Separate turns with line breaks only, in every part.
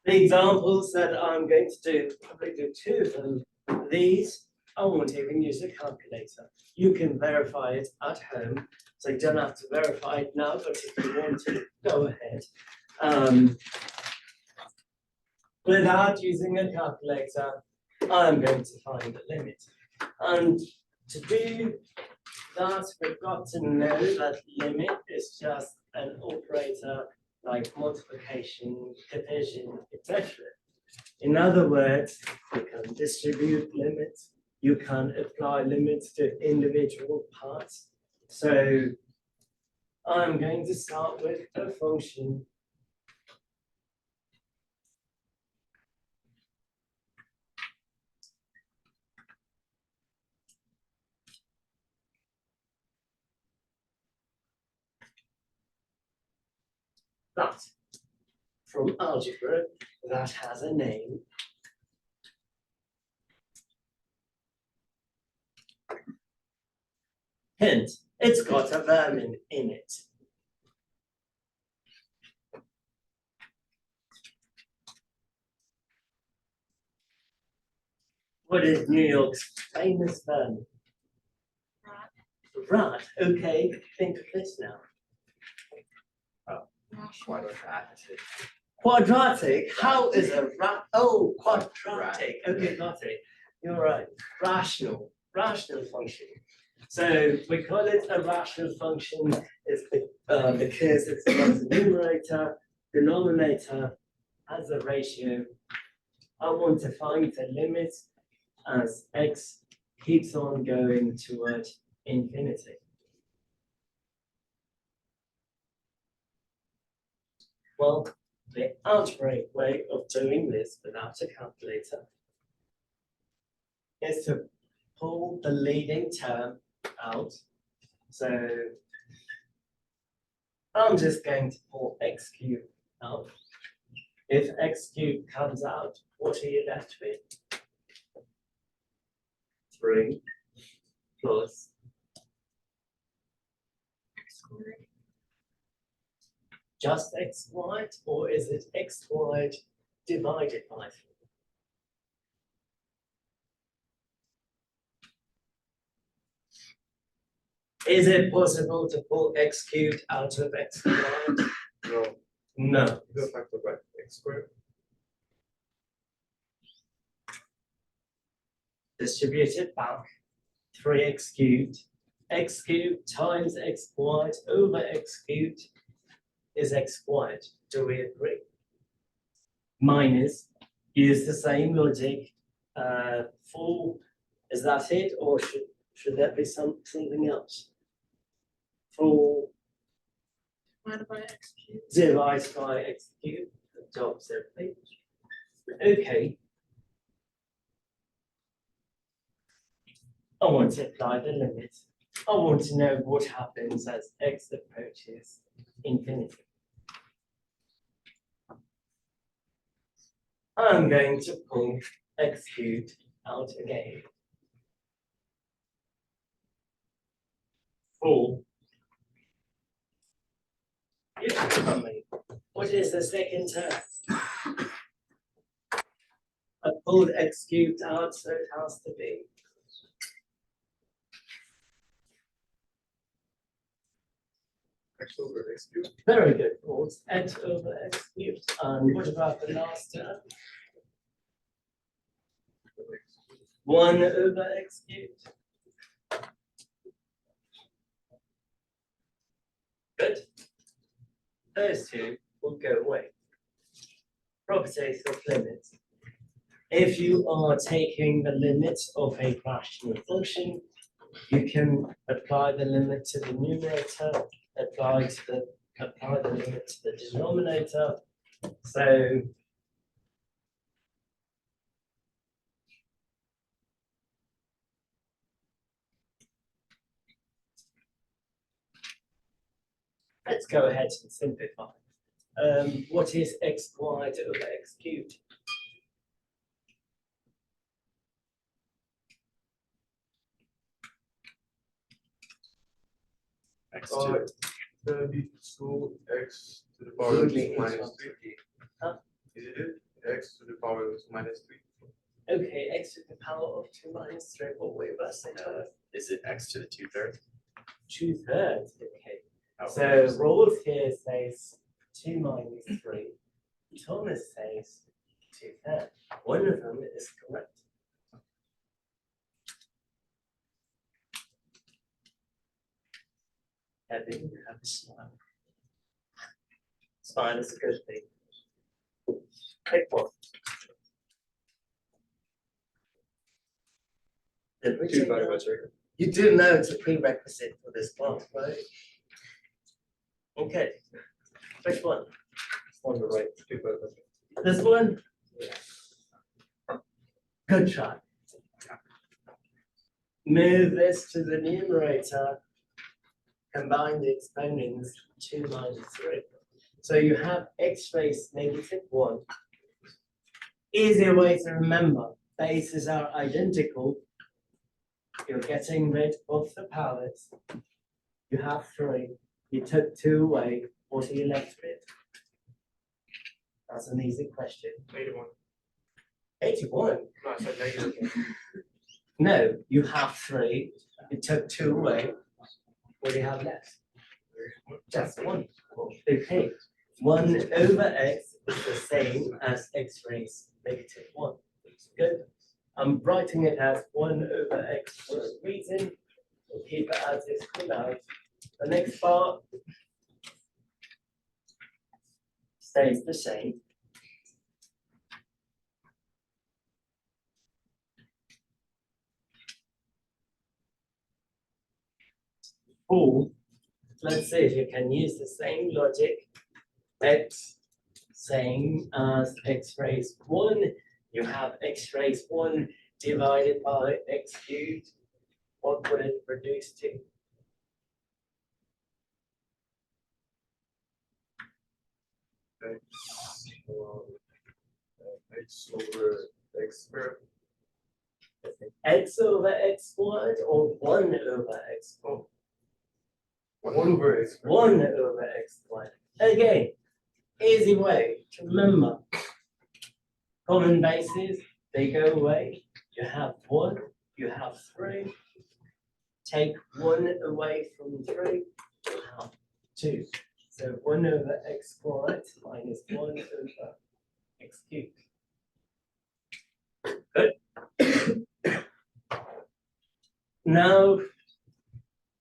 The examples that I'm going to do, probably do two of them. These, I won't even use a calculator. You can verify it at home, so you don't have to verify it now, but if you want to, go ahead. Without using a calculator, I'm going to find the limit. And to do that, we've got to know that limit is just an operator like multiplication, division, etc. In other words, you can distribute limits, you can apply limits to individual parts. So I'm going to start with a function that from algebra that has a name. Hint, it's got a vermin in it. What is New York's famous vermin? Rat. Okay, think of this now. Quadratic? How is a rat? Oh, quadratic. Okay, got it. You're right. Rational function. So we call it a rational function because it's got a numerator, denominator as a ratio. I want to find the limit as x keeps on going toward infinity. Well, the algebraic way of doing this without a calculator is to pull the leading term out. So I'm just going to pull x cubed out. If x cubed comes out, what are you left with? 3 plus x squared. Just x squared, or is it x squared divided by 3? Is it possible to pull x cubed out of x squared?
No.
No.
Go back to right, x squared.
Distributed back, 3x cubed. X cubed times x squared over x cubed is x squared. Do we agree? Minus, use the same logic. 4, is that it, or should there be something else? 4
divided by x cubed.
Divided by x cubed. Job simply. Okay. I want to apply the limit. I want to know what happens as x approaches infinity. I'm going to pull x cubed out again. 4. You tell me, what is the second term? I pulled x cubed out, so it has to be.
X over x cubed.
Very good, Paul. X over x cubed. And what about the last term? 1 over x cubed. Good. Those two will go away. Properties of limits. If you are taking the limit of a rational function, you can apply the limit to the numerator, apply the limit to the denominator. So let's go ahead and simplify. What is x squared over x cubed?
X to the school x to the power of minus 3.
Huh?
Is it? power of 2 minus 3.
Okay, x to the power of 2 minus 3, what way was it?
Is it x to the 2/3?
2/3, okay.
Oh,
So Rolf here says 2 minus 3. Thomas says 2/3. One of them is correct. Kevin, you have a smile. Smile is a good thing. Pick one. Did we
2
take
divided by
that?
3.
You do know it's a prerequisite for this class, right? Okay. Which one?
On the right, 2 divided by 3.
This one? Good try. Move this to the numerator. Combine the exponents 2 minus 3. So you have x raised -1. Easier way to remember, bases are identical. You're getting rid of the powers. You have 3. You took 2 away. What are you left with? That's an easy question.
81.
81?
No, I said negative.
No, you have 3. You took 2 away. What do you have left? Just 1. Okay. 1 over x is the same as x raised -1. Good. I'm writing it as 1 over x for a reason. We'll keep it as is for now. The next part stays the same. Or let's see if you can use the same logic. X same as x raised 1. You have x raised 1 divided by x cubed. What would it reduce to?
X over x squared.
X over x squared or 1 over x squared?
1 over x squared.
1 over x squared. Again, easy way to remember. Common bases, they go away. You have 1, you have 3. Take 1 away from 3, you have 2. So 1 over x squared minus 1 over x cubed. Good. Now,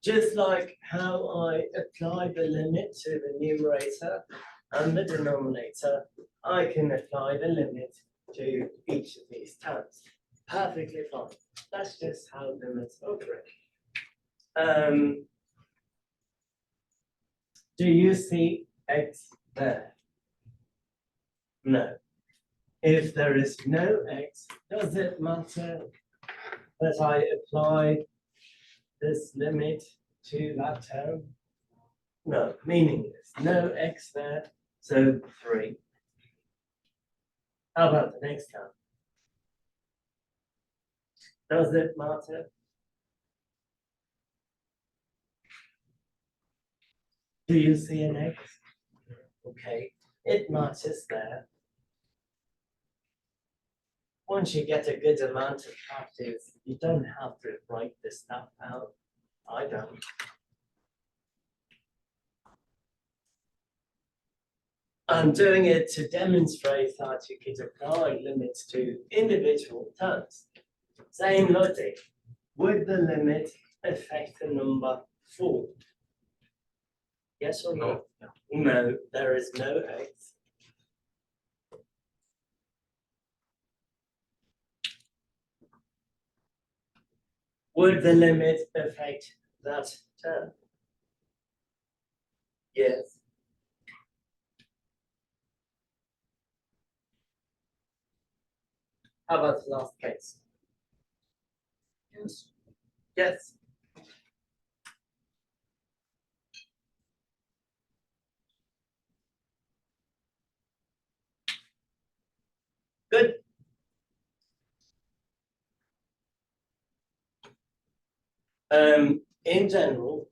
just like how I apply the limit to the numerator and the denominator, I can apply the limit to each of these terms. Perfectly fine. That's just how limits operate. Do you see x there? No. If there is no x, does it matter that I apply this limit to that term? No, meaningless. No x there, so 3. How about the next term? Does it matter? Do you see an x? Okay, it matters there. Once you get a good amount of practice, you don't have to write this stuff out. I don't. I'm doing it to demonstrate that you can apply limits to individual terms. Same logic. Would the limit affect the number 4? Yes or no? No, there is no x. Would the limit affect that term? Yes. How about the last case?
Yes.
Yes. Good. In general,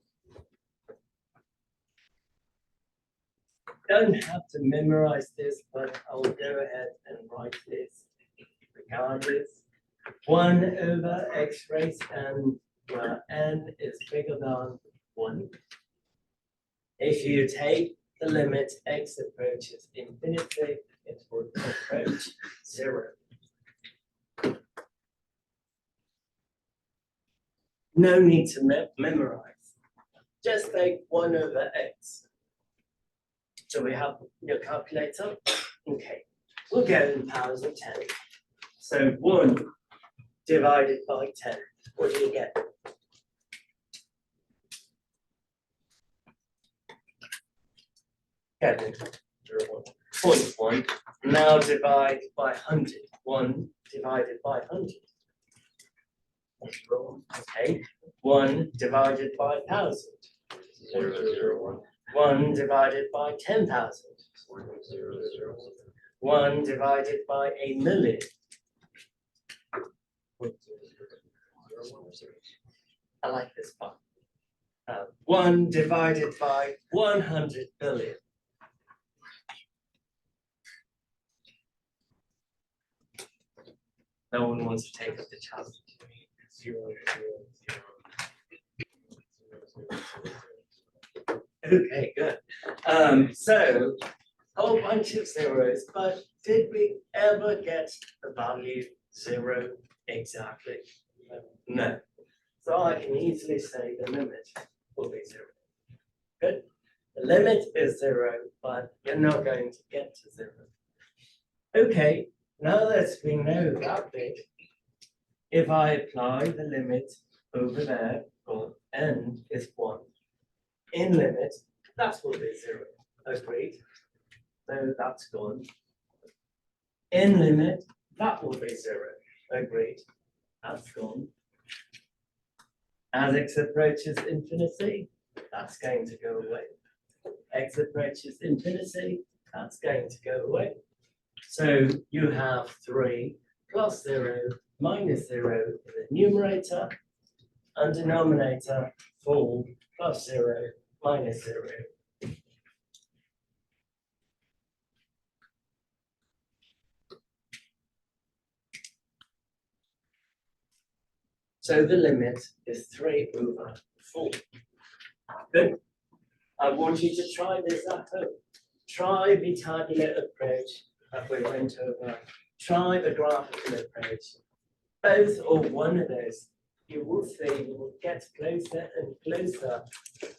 don't have to memorize this, but I'll go ahead and write this values. 1 over x raised n, where n is bigger than 1. If you take the limit x approaches infinity, it would approach 0. No need to memorize. Just take 1 over x. So we have your calculator. Okay, we'll go in powers of 10. So 1 divided by 10. What do you get? 0.1. Now divide by 100. 1 divided by 100. Okay. 1 divided by 1,000. 1 divided by 10,000. 1 divided by 1,000,000. I like this part. 1 divided by 100 billion. No one wants to take up the challenge.
0, 0, 0.
Okay, good. So a whole bunch of zeros, but did we ever get the value 0 exactly? No. So I can easily say the limit will be 0. Good. The limit is 0, but you're not going to get to 0. Okay, now that we know that bit, if I apply the limit over there, well, n is 1, in limit, that will be 0. Agreed. So that's gone. In limit, that will be 0. Agreed. That's gone. As x approaches infinity, that's going to go away. X approaches infinity, that's going to go away. So you have 3 plus 0 minus 0 in the numerator, and denominator 4 plus 0 minus 0. So the limit is 3 over 4. Good. I want you to try this at home. Try the tabular approach that we went over. Try the graphical approach. Both or one of those, you will see you will get closer and closer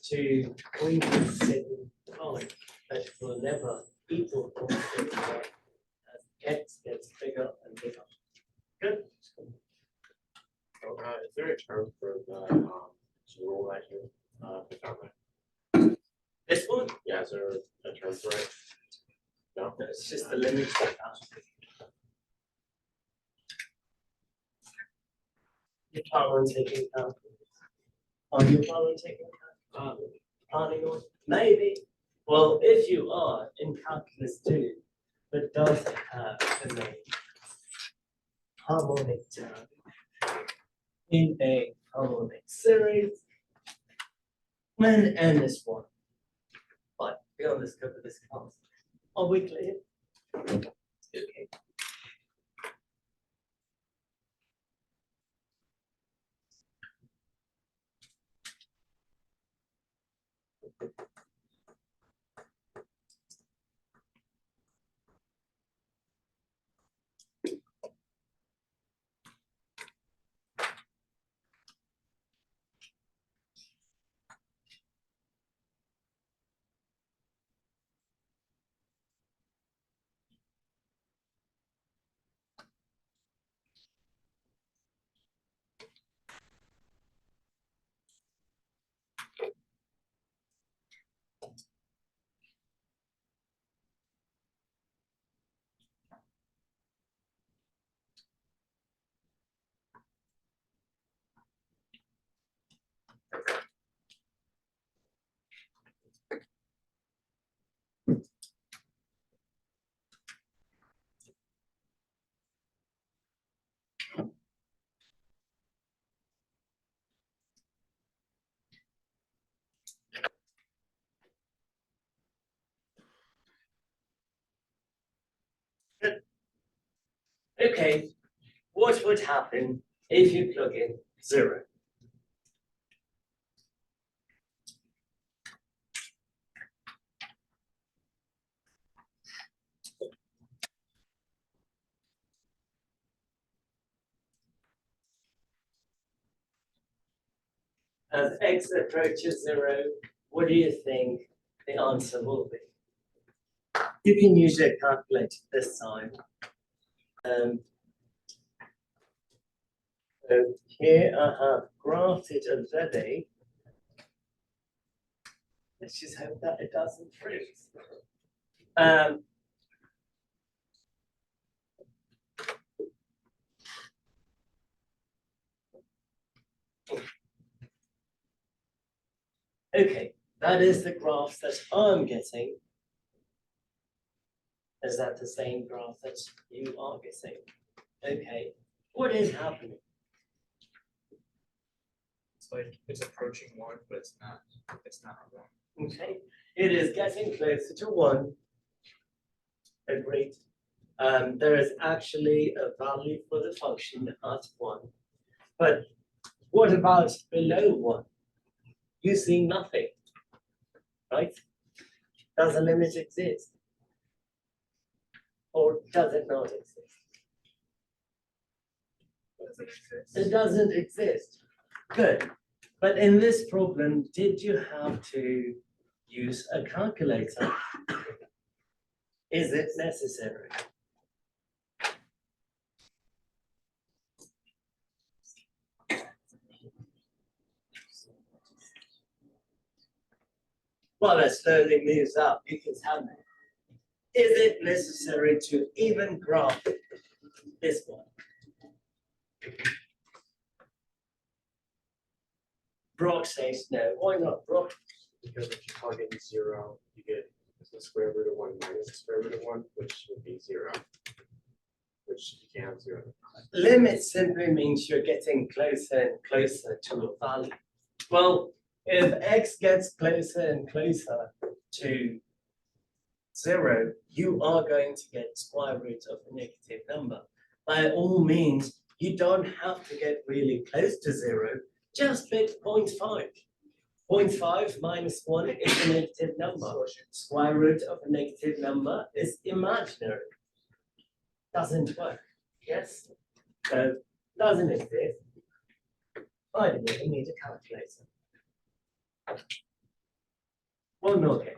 to 0.75, but it will never equal 0.75 as x gets bigger and bigger. Good.
So, is there a term for the rule that you found?
This one,
Yeah, is there a term for it? No,
it's just the limit of that. You plan on taking calculus? Are you planning on taking calculus? Planning on? Maybe. Well, if you are in calculus 2, but does it have the name harmonic term in a harmonic series when n is 1? But beyond the scope of this class, are we clear? Okay. Okay, what would happen if you plug in 0? As x approaches 0, what do you think the answer will be? You can use your calculator this time. So here I have graphed it already. Let's just hope that it doesn't freeze. Okay, that is the graph that I'm getting. Is that the same graph that you are getting? Okay, what is happening?
It's like it's approaching 1, but it's not 1.
Okay, it is getting closer to 1. Agreed. There is actually a value for the function at 1. But what about below 1? You see nothing, right? Does a limit exist? Or does it not exist? It doesn't exist. Good. But in this problem, did you have to use a calculator? Is it necessary? Well, it slowly moves up. You can tell me. Is it necessary to even graph this one? Brock says no. Why not, Brock?
Because if you plug in 0, you get the square root of 1 minus the square root of 1, which would be 0. Which you can't have 0.
Limit simply means you're getting closer and closer to a value. Well, if x gets closer and closer to 0, you are going to get square root of a negative number. By all means, you don't have to get really close to 0, just pick 0.5. 0.5 minus 1 is a negative number. Square root of a negative number is imaginary. Doesn't work. Yes? So, doesn't exist. Finally, we need a calculator. One more case.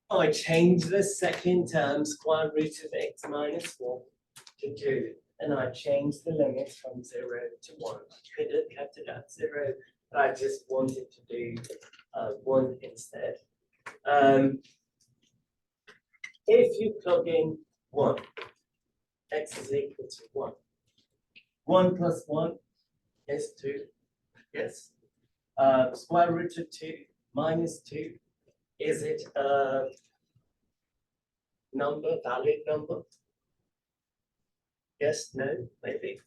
I change the second term, square root of x minus 1 to 2, and I change the limit from 0 to 1. I could have kept it at 0, but I just wanted to do 1 instead. If you plug in 1, x is equal to 1. 1 plus 1 is 2. Yes. Square root of 2 minus 2. Is it a number, valid number? Yes, no, maybe.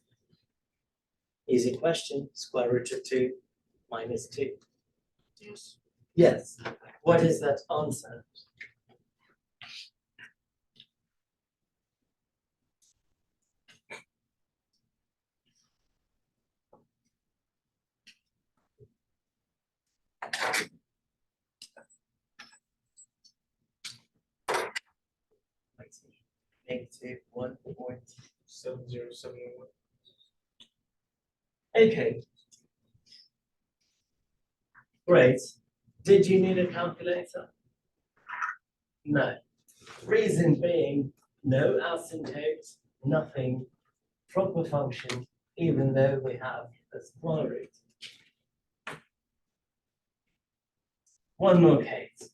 Easy question. Square root of 2 minus 2.
Yes.
Yes. What is that answer? Negative
7071.
Okay. Great. Did you need a calculator? No. Reason being, no asymptotes, nothing, proper function, even though we have a square root. One more case.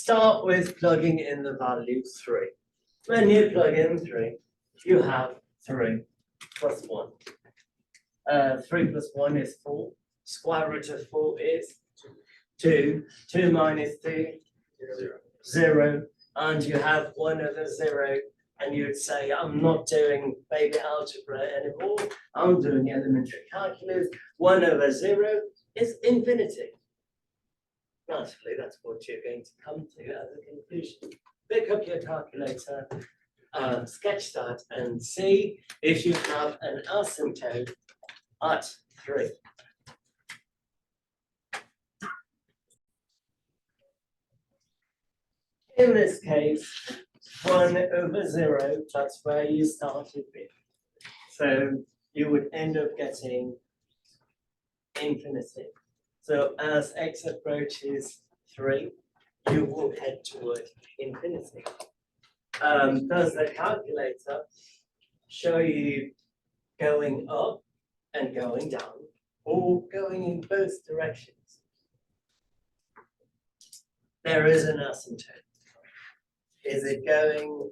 start with plugging in the value 3. When you plug in 3, you have 3 plus 1. 3 plus 1 is 4. Square root of 4 is 2. 2 minus 2, 0. And you have 1 over 0. And you'd say, I'm not doing baby algebra anymore. I'm doing elementary calculus. 1 over 0 is infinity. Naturally, that's what you're going to come to as a conclusion. Pick up your calculator, sketch that, and see if you have an asymptote at 3. In this case, 1 over 0, that's where you started with. So you would end up getting infinity. So as x approaches 3, you will head toward infinity. Does the calculator show you going up and going down, or going in both directions? There is an asymptote. Is it going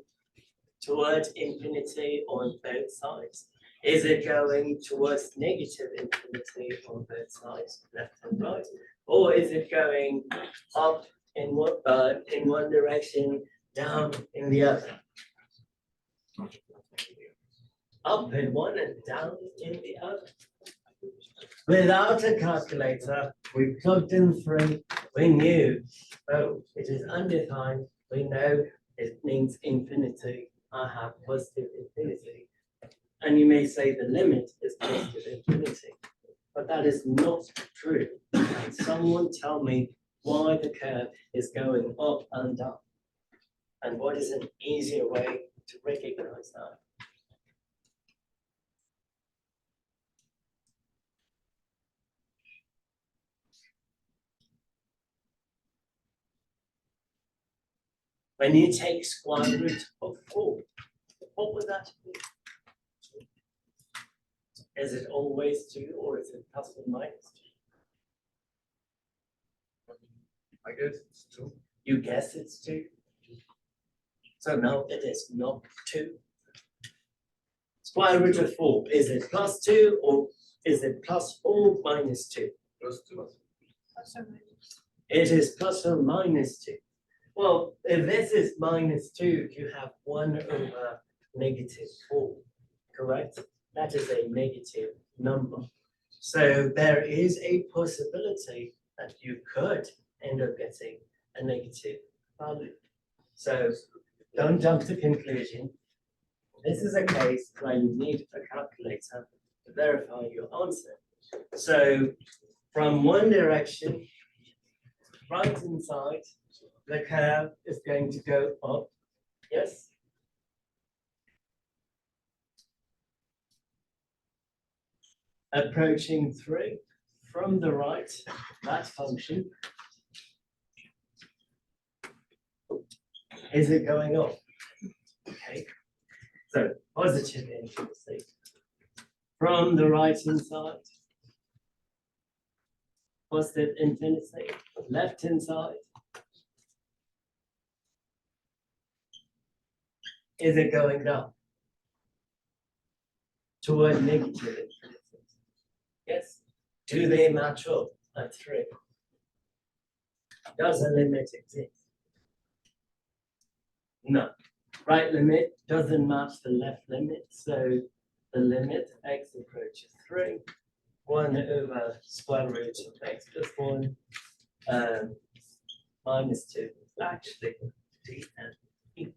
toward infinity on both sides? Is it going towards negative infinity on both sides, left and right? Or is it going up in one direction, down in the other? Up in one and down in the other. Without a calculator, we plugged in 3, we knew, oh, it is undefined, we know it means infinity, I have positive infinity. And you may say the limit is positive infinity, but that is not true. Can someone tell me why the curve is going up and down? And what is an easier way to recognize that? When you take square root of 4, what would that be? Is it always 2 or is it plus or minus 2?
I guess it's 2.
You guess it's 2. So no, it is not 2. Square root of 4, is it plus 2 or is it plus or minus 2?
Plus 2.
Plus or minus.
It is plus or minus 2. Well, if this is minus 2, you have 1 over negative 4, correct? That is a negative number. So there is a possibility that you could end up getting a negative value. So don't jump to conclusion. This is a case where you need a calculator to verify your answer. So from one direction, right hand side, the curve is going to go up. Yes? Approaching 3 from the right, that function. Is it going up? Okay. So positive infinity. From the right hand side. Positive infinity. Left hand side. Is it going down? Toward negative infinity. Yes. Do they match up at 3? Does a limit exist? No. Right limit doesn't match the left limit, so the limit x approaches 3, 1 over square root of x plus 1 minus 2, actually d and e.